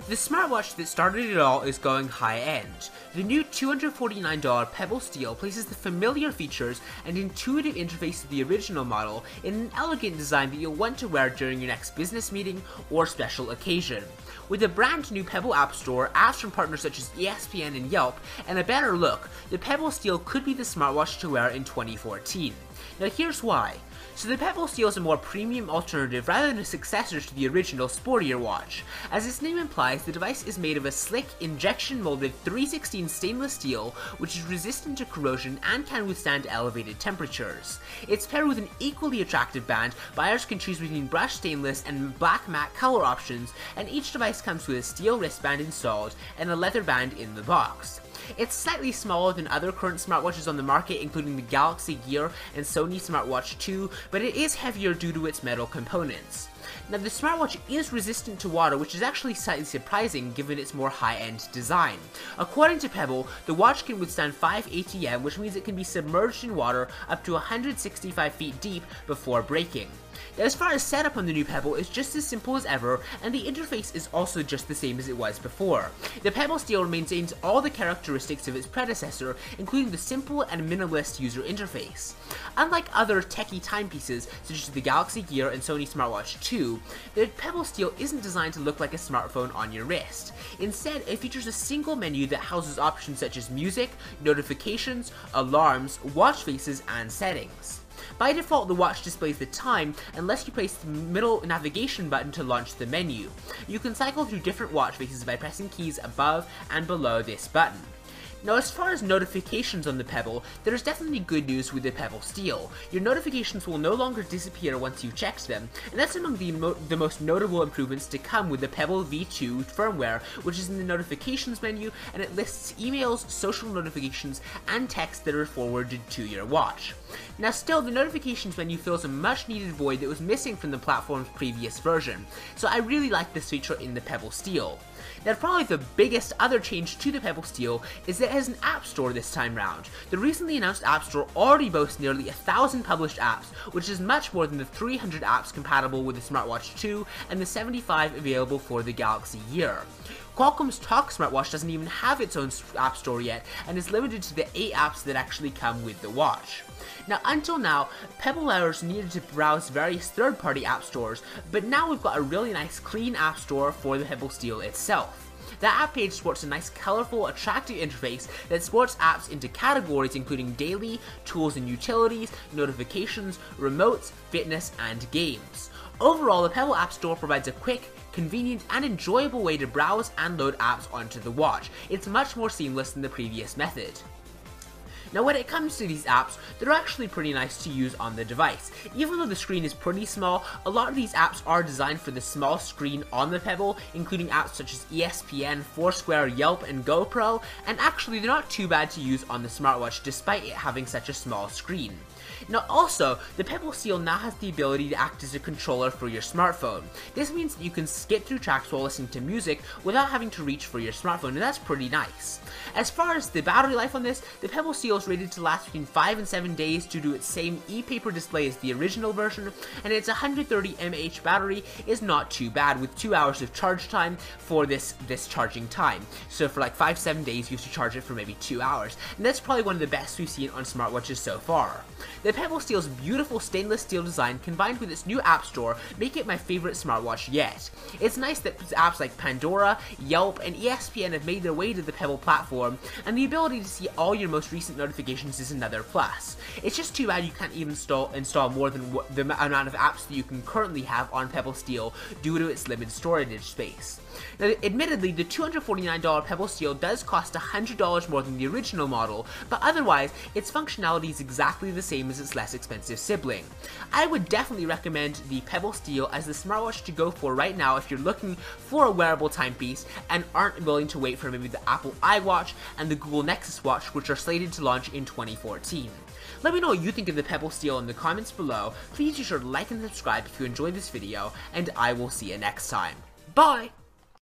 The smartwatch that started it all is going high-end. The new $249 Pebble Steel places the familiar features and intuitive interface of the original model in an elegant design that you'll want to wear during your next business meeting or special occasion. With a brand new Pebble App Store, apps from partners such as ESPN and Yelp, and a better look, the Pebble Steel could be the smartwatch to wear in 2014. Now here's why. So the Pebble Steel is a more premium alternative rather than a successor to the original sportier watch. As its name implies, the device is made of a slick, injection-molded 316 stainless steel, which is resistant to corrosion and can withstand elevated temperatures. It's paired with an equally attractive band. Buyers can choose between brushed stainless and black matte color options, and each device comes with a steel wristband installed and a leather band in the box. It's slightly smaller than other current smartwatches on the market, including the Galaxy Gear and Sony Smartwatch 2, but it is heavier due to its metal components. Now the smartwatch is resistant to water, which is actually slightly surprising given its more high-end design. According to Pebble, the watch can withstand 5 ATM, which means it can be submerged in water up to 165 feet deep before breaking. Now, as far as setup on the new Pebble, it's just as simple as ever, and the interface is also just the same as it was before. The Pebble Steel maintains all the characteristics of its predecessor, including the simple and minimalist user interface. Unlike other techie timepieces, such as the Galaxy Gear and Sony Smartwatch 2, the Pebble Steel isn't designed to look like a smartphone on your wrist. Instead, it features a single menu that houses options such as music, notifications, alarms, watch faces, and settings. By default, the watch displays the time unless you place the middle navigation button to launch the menu. You can cycle through different watch faces by pressing keys above and below this button. Now, as far as notifications on the Pebble, there is definitely good news with the Pebble Steel. Your notifications will no longer disappear once you've checked them, and that's among the most notable improvements to come with the Pebble V2 firmware, which is in the notifications menu, and it lists emails, social notifications, and texts that are forwarded to your watch. Now still, the notifications menu fills a much needed void that was missing from the platform's previous version, so I really like this feature in the Pebble Steel. Now probably the biggest other change to the Pebble Steel is that it has an app store this time round. The recently announced app store already boasts nearly 1,000 published apps, which is much more than the 300 apps compatible with the Smartwatch 2 and the 75 available for the Galaxy Gear. Qualcomm's Talk smartwatch doesn't even have its own app store yet, and is limited to the 8 apps that actually come with the watch. Now, until now, Pebble wearers needed to browse various third-party app stores, but now we've got a really nice clean app store for the Pebble Steel itself. The app page sports a nice, colorful, attractive interface that sports apps into categories including daily, tools and utilities, notifications, remotes, fitness, and games. Overall, the Pebble App Store provides a quick, convenient, and enjoyable way to browse and load apps onto the watch. It's much more seamless than the previous method. Now when it comes to these apps, they're actually pretty nice to use on the device. Even though the screen is pretty small, a lot of these apps are designed for the small screen on the Pebble, including apps such as ESPN, Foursquare, Yelp, and GoPro, and actually they're not too bad to use on the smartwatch despite it having such a small screen. Now also, the Pebble Steel now has the ability to act as a controller for your smartphone. This means that you can skip through tracks while listening to music without having to reach for your smartphone, and that's pretty nice. As far as the battery life on this, the Pebble Steel is rated to last between 5 and 7 days due to its same e-paper display as the original version, and its 130 mAh battery is not too bad with 2 hours of charge time for this charging time. So for like 5-7 days you have to charge it for maybe 2 hours, and that's probably one of the best we've seen on smartwatches so far. The Pebble Steel's beautiful stainless steel design combined with its new app store make it my favorite smartwatch yet. It's nice that apps like Pandora, Yelp, and ESPN have made their way to the Pebble platform, and the ability to see all your most recent notifications is another plus. It's just too bad you can't even install more than the amount of apps that you can currently have on Pebble Steel due to its limited storage space. Now, admittedly, the $249 Pebble Steel does cost $100 more than the original model, but otherwise, its functionality is exactly the same as its less expensive sibling. I would definitely recommend the Pebble Steel as the smartwatch to go for right now if you're looking for a wearable timepiece and aren't willing to wait for maybe the Apple iWatch and the Google Nexus Watch, which are slated to launch in 2014. Let me know what you think of the Pebble Steel in the comments below. Please be sure to like and subscribe if you enjoyed this video, and I will see you next time. Bye!